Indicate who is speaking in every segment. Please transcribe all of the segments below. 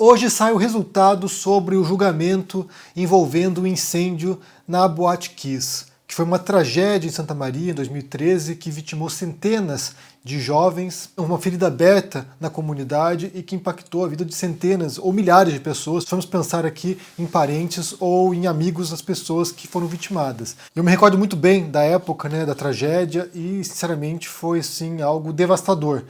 Speaker 1: Hoje sai o resultado sobre o julgamento envolvendo o incêndio na Boate Kiss, que foi uma tragédia em Santa Maria em 2013 que vitimou centenas de jovens, uma ferida aberta na comunidade e que impactou a vida de centenas ou milhares de pessoas. Vamos pensar aqui em parentes ou em amigos das pessoas que foram vitimadas. Eu me recordo muito bem da época, da tragédia, e sinceramente foi sim algo devastador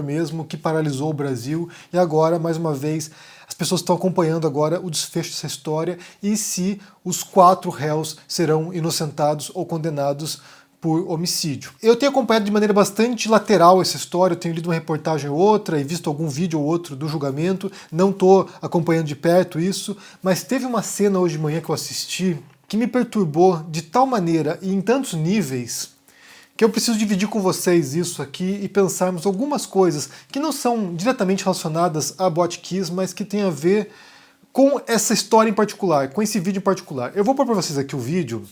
Speaker 1: mesmo, que paralisou o Brasil. E agora, mais uma vez, as pessoas estão acompanhando agora o desfecho dessa história e se os 4 réus serão inocentados ou condenados por homicídio. Eu tenho acompanhado de maneira bastante lateral essa história, eu tenho lido uma reportagem ou outra e visto algum vídeo ou outro do julgamento, não estou acompanhando de perto isso, mas teve uma cena hoje de manhã que eu assisti que me perturbou de tal maneira e em tantos níveis que eu preciso dividir com vocês isso aqui e pensarmos algumas coisas que não são diretamente relacionadas à Boate Kiss, mas que tem a ver com essa história em particular, com esse vídeo em particular. Eu vou pôr para vocês aqui o vídeo,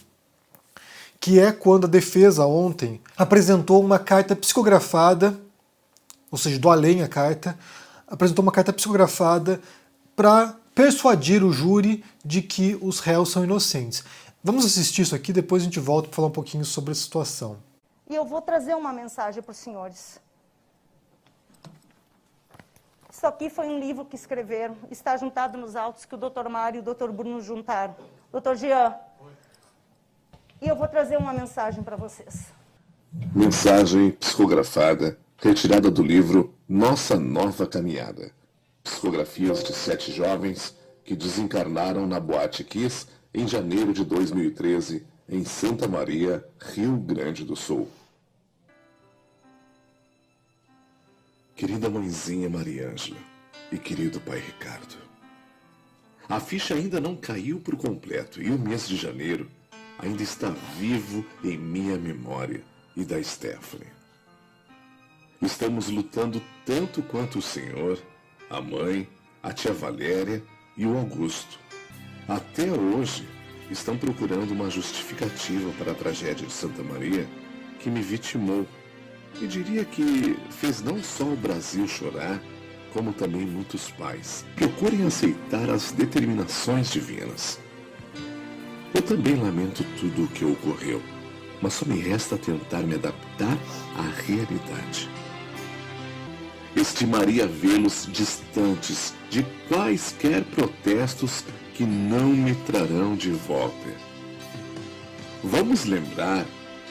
Speaker 1: que é quando a defesa ontem apresentou uma carta psicografada, ou seja, do além a carta, apresentou uma carta psicografada para persuadir o júri de que os réus são inocentes. Vamos assistir isso aqui, depois a gente volta para falar um pouquinho sobre a situação.
Speaker 2: E eu vou trazer uma mensagem para os senhores. Isso aqui foi um livro que escreveram, está juntado nos autos que o Dr. Mário e o Dr. Bruno juntaram. Dr. Jean, e eu vou trazer uma mensagem para vocês.
Speaker 3: Mensagem psicografada, retirada do livro Nossa Nova Caminhada. Psicografias de 7 jovens que desencarnaram na Boate Kiss em janeiro de 2013, em Santa Maria, Rio Grande do Sul. Querida mãezinha Mariângela e querido pai Ricardo, a ficha ainda não caiu por completo e o mês de janeiro ainda está vivo em minha memória e da Stephanie. Estamos lutando tanto quanto o senhor, a mãe, a tia Valéria e o Augusto. Até hoje estão procurando uma justificativa para a tragédia de Santa Maria que me vitimou. E diria que fez não só o Brasil chorar, como também muitos pais. Procurem aceitar as determinações divinas. Eu também lamento tudo o que ocorreu, mas só me resta tentar me adaptar à realidade. Estimaria vê-los distantes de quaisquer protestos que não me trarão de volta. Vamos lembrar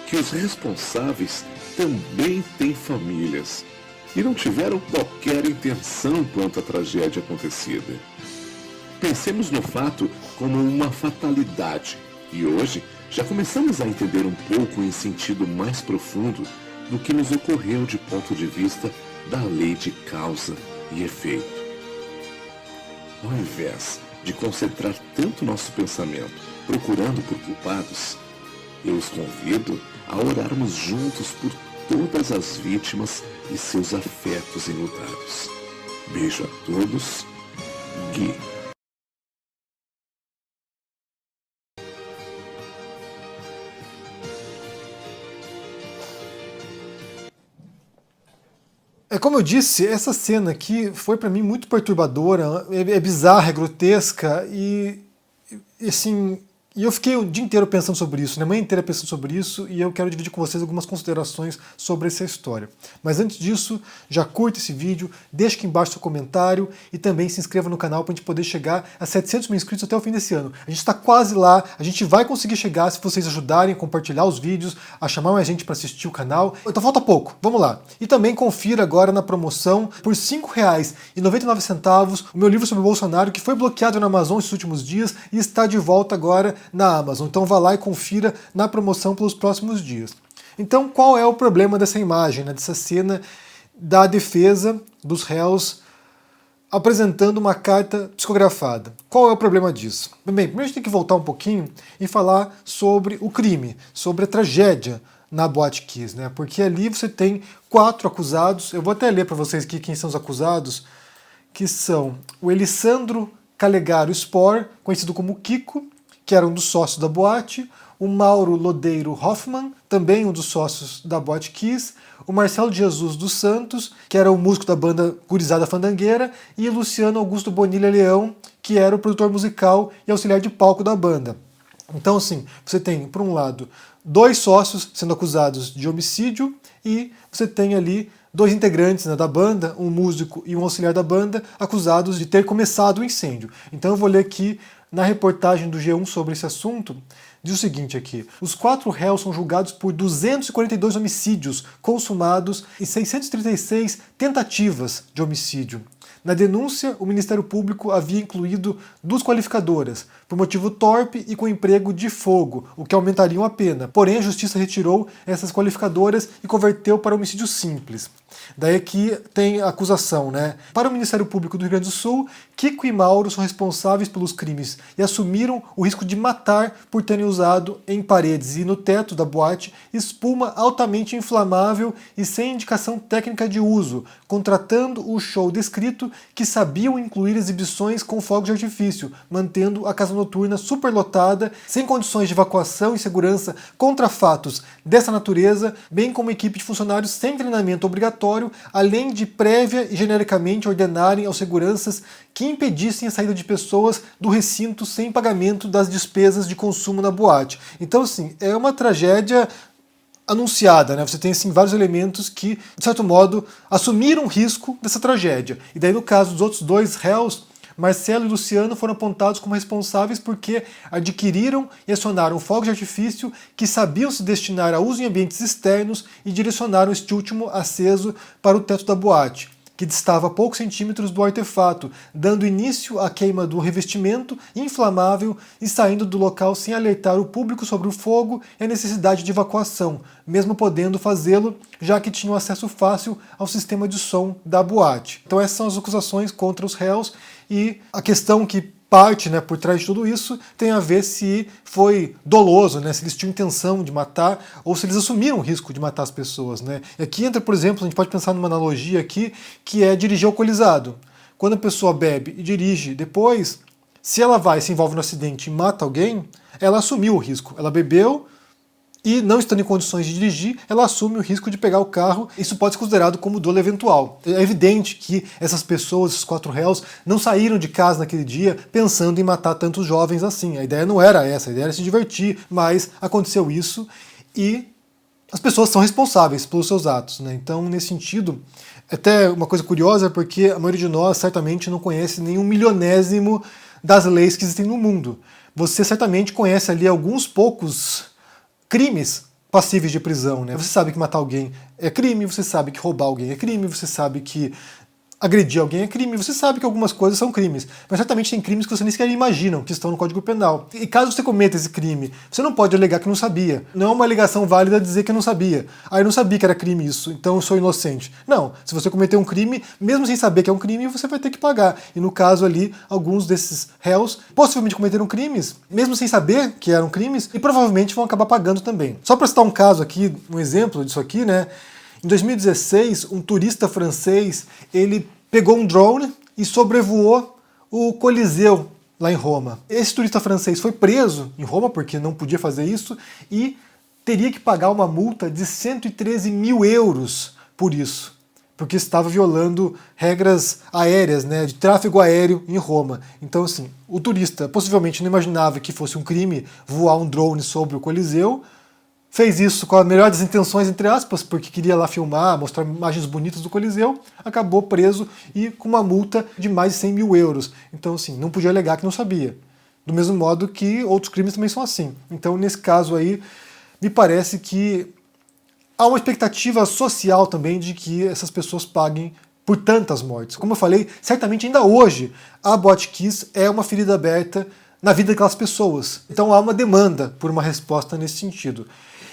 Speaker 3: que os responsáveis também têm famílias e não tiveram qualquer intenção quanto à tragédia acontecida. Pensemos no fato como uma fatalidade e hoje já começamos a entender um pouco em sentido mais profundo do que nos ocorreu de ponto de vista da lei de causa e efeito. Ao invés de concentrar tanto nosso pensamento procurando por culpados, eu os convido a orarmos juntos por todas as vítimas e seus afetos enlutados. Beijo a todos, Gui.
Speaker 1: Como eu disse, essa cena aqui foi para mim muito perturbadora, é bizarra, é grotesca e assim, e eu fiquei o dia inteiro pensando sobre isso, a manhã inteira pensando sobre isso, e eu quero dividir com vocês algumas considerações sobre essa história. Mas antes disso, já curta esse vídeo, deixa aqui embaixo seu comentário e também se inscreva no canal para a gente poder chegar a 700 mil inscritos até o fim desse ano. A gente está quase lá, a gente vai conseguir chegar se vocês ajudarem a compartilhar os vídeos, a chamar mais gente para assistir o canal. Então falta pouco, vamos lá. E também confira agora na promoção, por R$ 5,99, o meu livro sobre o Bolsonaro, que foi bloqueado na Amazon esses últimos dias e está de volta agora na Amazon. Então vá lá e confira na promoção pelos próximos dias. Então qual é o problema dessa imagem, dessa cena da defesa dos réus apresentando uma carta psicografada? Qual é o problema disso? Bem, primeiro a gente tem que voltar um pouquinho e falar sobre o crime, sobre a tragédia na Boate Kiss, Porque ali você tem 4 acusados. Eu vou até ler para vocês aqui quem são os acusados, que são o Elisandro Calegaro Spor, conhecido como Kiko, que era um dos sócios da boate, o Mauro Lodeiro Hoffmann, também um dos sócios da Boate Kiss, o Marcelo de Jesus dos Santos, que era o músico da banda Gurizada Fandangueira, e Luciano Augusto Bonilha Leão, que era o produtor musical e auxiliar de palco da banda. Então, assim, você tem, por um lado, 2 sócios sendo acusados de homicídio e você tem ali 2 integrantes, né, da banda, um músico e um auxiliar da banda, acusados de ter começado o incêndio. Então eu vou ler aqui na reportagem do G1 sobre esse assunto. Diz o seguinte aqui: os 4 réus são julgados por 242 homicídios consumados e 636 tentativas de homicídio. Na denúncia, o Ministério Público havia incluído 2 qualificadoras, por motivo torpe e com emprego de fogo, o que aumentariam a pena. Porém, a Justiça retirou essas qualificadoras e converteu para homicídio simples. Daí aqui tem a acusação, né? Para o Ministério Público do Rio Grande do Sul, Kiko e Mauro são responsáveis pelos crimes e assumiram o risco de matar por terem usado em paredes e no teto da boate espuma altamente inflamável e sem indicação técnica de uso, contratando o show descrito que sabiam incluir exibições com fogos de artifício, mantendo a casa noturna superlotada, sem condições de evacuação e segurança contra fatos dessa natureza, bem como equipe de funcionários sem treinamento obrigatório, além de prévia e genericamente ordenarem aos seguranças que impedissem a saída de pessoas do recinto sem pagamento das despesas de consumo na boate. Então, assim, é uma tragédia anunciada, né? Você tem assim, vários elementos que, de certo modo, assumiram o risco dessa tragédia. E daí, no caso dos outros 2 réus, Marcelo e Luciano foram apontados como responsáveis porque adquiriram e acionaram fogos de artifício que sabiam se destinar a uso em ambientes externos e direcionaram este último aceso para o teto da boate, que distava a poucos centímetros do artefato, dando início à queima do revestimento inflamável e saindo do local sem alertar o público sobre o fogo e a necessidade de evacuação, mesmo podendo fazê-lo, já que tinham acesso fácil ao sistema de som da boate. Então essas são as acusações contra os réus e a questão que parte, né, por trás de tudo isso tem a ver se foi doloso, né, se eles tinham intenção de matar ou se eles assumiram o risco de matar as pessoas, né. E aqui entra, por exemplo, a gente pode pensar numa analogia aqui, que é dirigir alcoolizado. Quando a pessoa bebe e dirige depois, se ela vai, se envolve no acidente e mata alguém, ela assumiu o risco. Ela bebeu e, não estando em condições de dirigir, ela assume o risco de pegar o carro. Isso pode ser considerado como dolo eventual. É evidente que essas pessoas, esses 4 réus, não saíram de casa naquele dia pensando em matar tantos jovens assim. A ideia não era essa, a ideia era se divertir, mas aconteceu isso e as pessoas são responsáveis pelos seus atos, né? Então, nesse sentido, até uma coisa curiosa, porque a maioria de nós certamente não conhece nenhum milionésimo das leis que existem no mundo. Você certamente conhece ali alguns poucos crimes passíveis de prisão, né? Você sabe que matar alguém é crime, você sabe que roubar alguém é crime, você sabe que agredir alguém é crime, você sabe que algumas coisas são crimes, mas certamente tem crimes que você nem sequer imaginam que estão no Código Penal. E caso você cometa esse crime, você não pode alegar que não sabia. Não é uma alegação válida dizer que não sabia. Ah, eu não sabia que era crime isso, então eu sou inocente. Não, se você cometer um crime, mesmo sem saber que é um crime, você vai ter que pagar. E no caso ali, alguns desses réus possivelmente cometeram crimes, mesmo sem saber que eram crimes, e provavelmente vão acabar pagando também. Só para citar um caso aqui, um exemplo disso aqui, né? Em 2016, um turista francês, ele pegou um drone e sobrevoou o Coliseu lá em Roma. Esse turista francês foi preso em Roma, porque não podia fazer isso, e teria que pagar uma multa de 113 mil euros por isso, porque estava violando regras aéreas, né, de tráfego aéreo em Roma. Então, assim, o turista possivelmente não imaginava que fosse um crime voar um drone sobre o Coliseu, fez isso com a melhor das intenções, entre aspas, porque queria lá filmar, mostrar imagens bonitas do Coliseu, acabou preso e com uma multa de mais de 100 mil euros. Então, assim, não podia alegar que não sabia. Do mesmo modo que outros crimes também são assim. Então, nesse caso aí, me parece que há uma expectativa social também de que essas pessoas paguem por tantas mortes. Como eu falei, certamente ainda hoje a Boate Kiss é uma ferida aberta na vida daquelas pessoas. Então há uma demanda por uma resposta nesse sentido.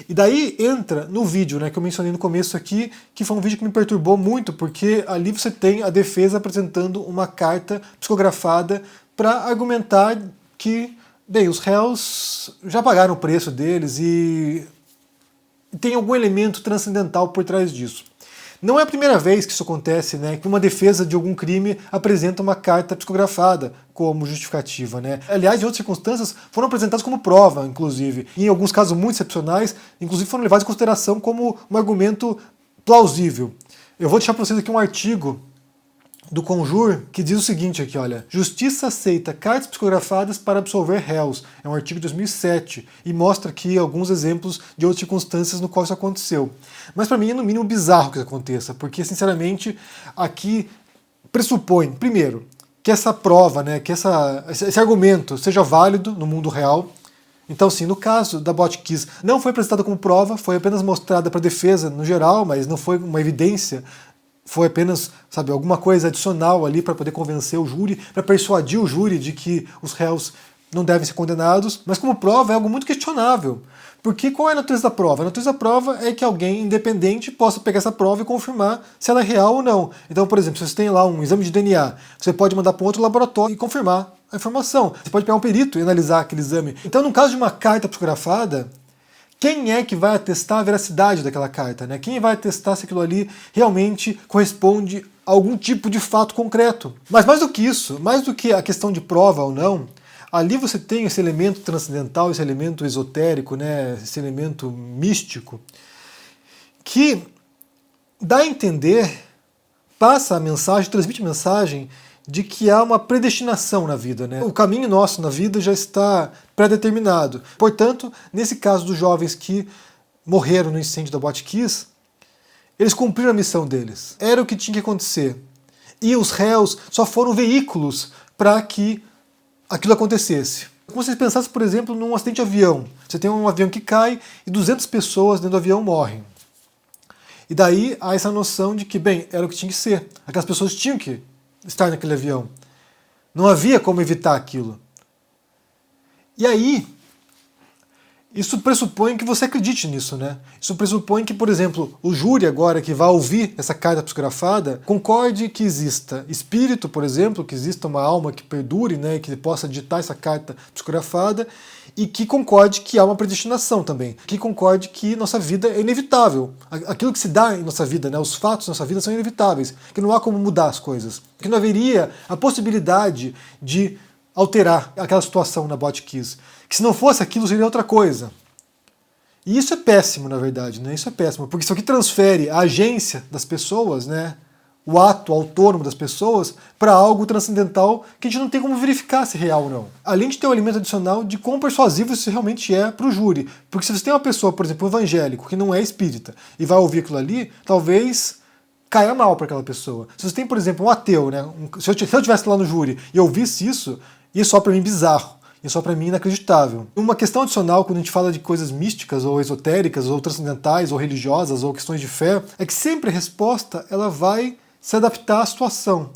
Speaker 1: E daí entra no vídeo, né, que eu mencionei no começo aqui, que foi um vídeo que me perturbou muito, porque ali você tem a defesa apresentando uma carta psicografada para argumentar que, bem, os réus já pagaram o preço deles e tem algum elemento transcendental por trás disso. Não é a primeira vez que isso acontece, né, que uma defesa de algum crime apresenta uma carta psicografada como justificativa, né? Aliás, em outras circunstâncias, foram apresentadas como prova, inclusive. E em alguns casos muito excepcionais, inclusive foram levados em consideração como um argumento plausível. Eu vou deixar para vocês aqui um artigo do Conjur, que diz o seguinte aqui, olha: Justiça aceita cartas psicografadas para absolver réus. É um artigo de 2007 e mostra aqui alguns exemplos de outras circunstâncias no qual isso aconteceu. Mas para mim é no mínimo bizarro que isso aconteça, porque sinceramente aqui pressupõe, primeiro, que essa prova, né, que esse argumento seja válido no mundo real. Então, sim, no caso da Botkiss, não foi apresentada como prova, foi apenas mostrada para a defesa no geral, mas não foi uma evidência. Foi apenas, sabe, alguma coisa adicional ali para poder convencer o júri, para persuadir o júri de que os réus não devem ser condenados. Mas como prova é algo muito questionável. Porque qual é a natureza da prova? A natureza da prova é que alguém independente possa pegar essa prova e confirmar se ela é real ou não. Então, por exemplo, se você tem lá um exame de DNA, você pode mandar para um outro laboratório e confirmar a informação. Você pode pegar um perito e analisar aquele exame. Então, no caso de uma carta psicografada, quem é que vai atestar a veracidade daquela carta, né? Quem vai atestar se aquilo ali realmente corresponde a algum tipo de fato concreto? Mas mais do que isso, mais do que a questão de prova ou não, ali você tem esse elemento transcendental, esse elemento esotérico, né? Esse elemento místico, que dá a entender, passa a mensagem, transmite a mensagem de que há uma predestinação na vida, né? O caminho nosso na vida já está pré-determinado. Portanto, nesse caso dos jovens que morreram no incêndio da Botkiss, eles cumpriram a missão deles. Era o que tinha que acontecer. E os réus só foram veículos para que aquilo acontecesse. Como se vocês pensassem, por exemplo, num acidente de avião. Você tem um avião que cai e 200 pessoas dentro do avião morrem. E daí há essa noção de que, bem, era o que tinha que ser. Aquelas pessoas tinham que estar naquele avião. Não havia como evitar aquilo. E aí, isso pressupõe que você acredite nisso, né? Isso pressupõe que, por exemplo, o júri agora que vai ouvir essa carta psicografada concorde que exista espírito, por exemplo, que exista uma alma que perdure, né, que possa ditar essa carta psicografada, e que concorde que há uma predestinação também, que concorde que nossa vida é inevitável. Aquilo que se dá em nossa vida, né, os fatos da nossa vida são inevitáveis, que não há como mudar as coisas, que não haveria a possibilidade de alterar aquela situação na Botkiss, que se não fosse aquilo seria outra coisa. E isso é péssimo, na verdade, né? Isso é péssimo, porque isso aqui transfere a agência das pessoas, né, o ato autônomo das pessoas, para algo transcendental que a gente não tem como verificar se é real ou não. Além de ter um elemento adicional de quão persuasivo isso realmente é para o júri. Porque se você tem uma pessoa, por exemplo, um evangélico, que não é espírita, e vai ouvir aquilo ali, talvez caia mal para aquela pessoa. Se você tem, por exemplo, um ateu, né, se eu estivesse lá no júri e eu ouvisse isso é só para mim bizarro. E só para mim inacreditável. Uma questão adicional quando a gente fala de coisas místicas, ou esotéricas, ou transcendentais, ou religiosas, ou questões de fé, é que sempre a resposta ela vai se adaptar à situação.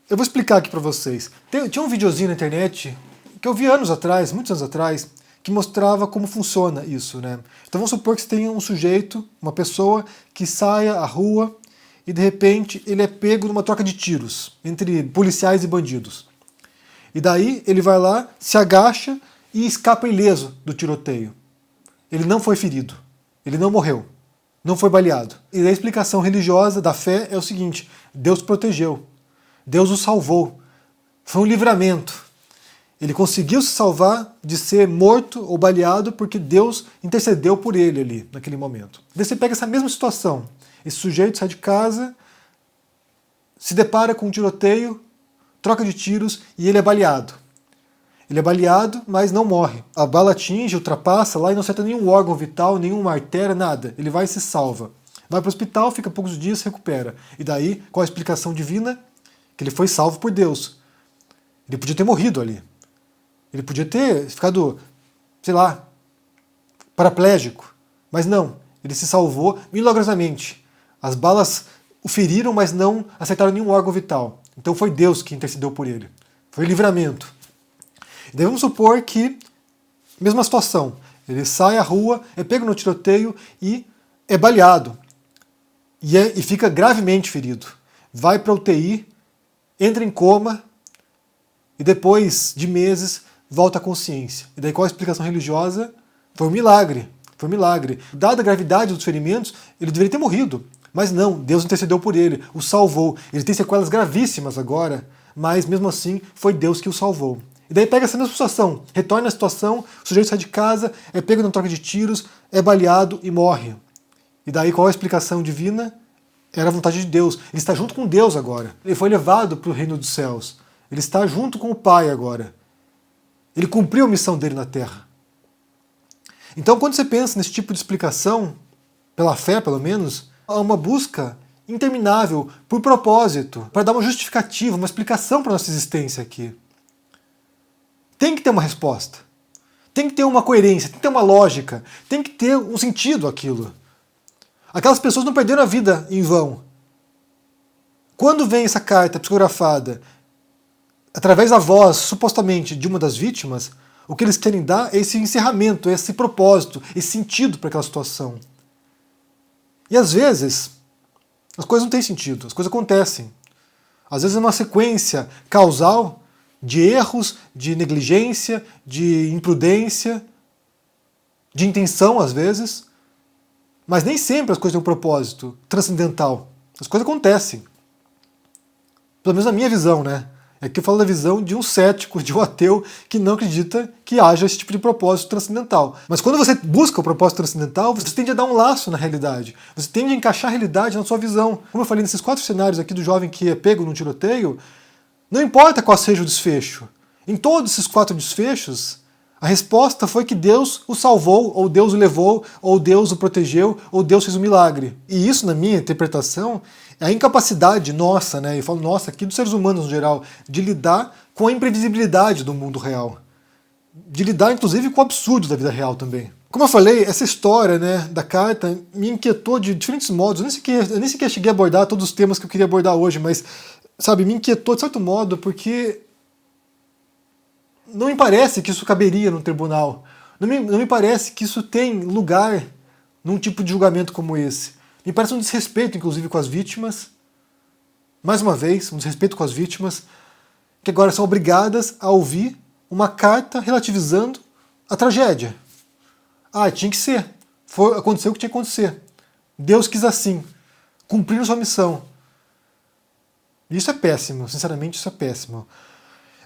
Speaker 1: Eu vou explicar aqui para vocês. Tinha um videozinho na internet que eu vi anos atrás, muitos anos atrás, que mostrava como funciona isso, né? Então vamos supor que você tenha um sujeito, uma pessoa que saia à rua e de repente ele é pego numa troca de tiros entre policiais e bandidos. E daí ele vai lá, se agacha e escapa ileso do tiroteio. Ele não foi ferido, ele não morreu, não foi baleado. E a explicação religiosa da fé é o seguinte: Deus protegeu, Deus o salvou, foi um livramento. Ele conseguiu se salvar de ser morto ou baleado porque Deus intercedeu por ele ali, naquele momento. Daí você pega essa mesma situação, esse sujeito sai de casa, se depara com um tiroteio, troca de tiros e ele é baleado. Ele é baleado, mas não morre. A bala atinge, ultrapassa lá e não acerta nenhum órgão vital, nenhuma artéria, nada. Ele vai e se salva. Vai para o hospital, fica poucos dias, se recupera. E daí, qual a explicação divina? Que ele foi salvo por Deus. Ele podia ter morrido ali. Ele podia ter ficado, sei lá, paraplégico. Mas não, ele se salvou milagrosamente. As balas o feriram, mas não acertaram nenhum órgão vital. Então foi Deus que intercedeu por ele. Foi livramento. E daí vamos supor que, mesma situação, ele sai à rua, é pego no tiroteio e é baleado. E fica gravemente ferido. Vai para a UTI, entra em coma e depois de meses volta à consciência. E daí qual a explicação religiosa? Foi um milagre. Foi um milagre. Dada a gravidade dos ferimentos, ele deveria ter morrido. Mas não, Deus intercedeu por ele, o salvou. Ele tem sequelas gravíssimas agora, mas mesmo assim foi Deus que o salvou. E daí pega essa mesma situação, retorna à situação, o sujeito sai de casa, é pego numa troca de tiros, é baleado e morre. E daí qual é a explicação divina? Era a vontade de Deus. Ele está junto com Deus agora. Ele foi levado para o reino dos céus. Ele está junto com o Pai agora. Ele cumpriu a missão dele na terra. Então quando você pensa nesse tipo de explicação, pela fé pelo menos, há uma busca interminável por propósito, para dar uma justificativa, uma explicação para a nossa existência aqui. Tem que ter uma resposta. Tem que ter uma coerência, tem que ter uma lógica, tem que ter um sentido aquilo. Aquelas pessoas não perderam a vida em vão. Quando vem essa carta psicografada, através da voz, supostamente, de uma das vítimas, o que eles querem dar é esse encerramento, esse propósito, esse sentido para aquela situação. E às vezes, as coisas não têm sentido, as coisas acontecem. Às vezes é uma sequência causal de erros, de negligência, de imprudência, de intenção às vezes, mas nem sempre as coisas têm um propósito transcendental. As coisas acontecem. Pelo menos na minha visão, né? Aqui eu falo da visão de um cético, de um ateu que não acredita que haja esse tipo de propósito transcendental. Mas quando você busca o propósito transcendental, você tende a dar um laço na realidade. Você tende a encaixar a realidade na sua visão. Como eu falei nesses 4 cenários aqui do jovem que é pego num tiroteio, não importa qual seja o desfecho. Em todos esses 4 desfechos, a resposta foi que Deus o salvou, ou Deus o levou, ou Deus o protegeu, ou Deus fez um milagre. E isso, na minha interpretação, é a incapacidade nossa, né? Eu falo nossa aqui dos seres humanos no geral, de lidar com a imprevisibilidade do mundo real. De lidar, inclusive, com o absurdo da vida real também. Como eu falei, essa história, né, da carta me inquietou de diferentes modos. Eu nem sequer cheguei a abordar todos os temas que eu queria abordar hoje, mas, sabe, me inquietou de certo modo porque não me parece que isso caberia num tribunal. Não me parece que isso tem lugar num tipo de julgamento como esse. Me parece um desrespeito, inclusive, com as vítimas. Mais uma vez, um desrespeito com as vítimas, que agora são obrigadas a ouvir uma carta relativizando a tragédia. Ah, tinha que ser. Aconteceu o que tinha que acontecer. Deus quis assim. Cumpriram sua missão. Isso é péssimo. Sinceramente, isso é péssimo.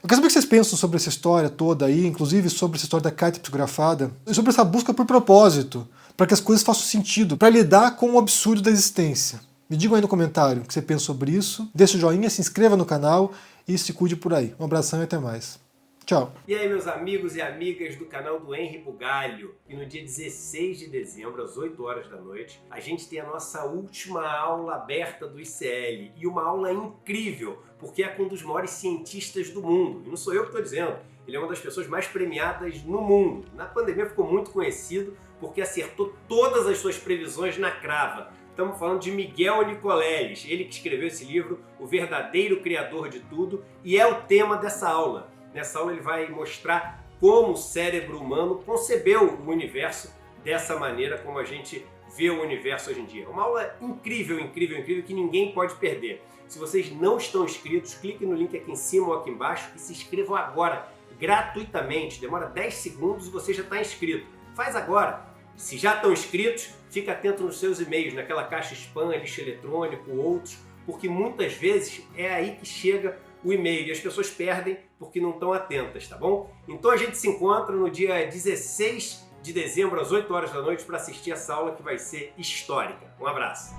Speaker 1: Eu quero saber o que vocês pensam sobre essa história toda aí, inclusive sobre essa história da carta psicografada, e sobre essa busca por propósito, para que as coisas façam sentido, para lidar com o absurdo da existência. Me digam aí no comentário o que você pensa sobre isso, deixa o joinha, se inscreva no canal e se cuide por aí. Um abração e até mais. Tchau.
Speaker 4: E aí, meus amigos e amigas do canal do Henry Bugalho, e no dia 16 de dezembro, às 8 horas da noite, a gente tem a nossa última aula aberta do ICL, e uma aula incrível, porque é com um dos maiores cientistas do mundo, e não sou eu que estou dizendo, ele é uma das pessoas mais premiadas no mundo. Na pandemia ficou muito conhecido porque acertou todas as suas previsões na crava. Estamos falando de Miguel Nicoleles, ele que escreveu esse livro, O Verdadeiro Criador de Tudo, e é o tema dessa aula. Nessa aula ele vai mostrar como o cérebro humano concebeu o universo dessa maneira como a gente vê o universo hoje em dia. Uma aula incrível, incrível, incrível que ninguém pode perder. Se vocês não estão inscritos, clique no link aqui em cima ou aqui embaixo e se inscrevam agora, gratuitamente. Demora 10 segundos e você já está inscrito. Faz agora. Se já estão inscritos, fica atento nos seus e-mails, naquela caixa spam, lixo eletrônico, outros, porque muitas vezes é aí que chega o e-mail e as pessoas perdem porque não estão atentas, tá bom? Então a gente se encontra no dia 16 de dezembro, às 8 horas da noite, para assistir essa aula que vai ser histórica. Um abraço!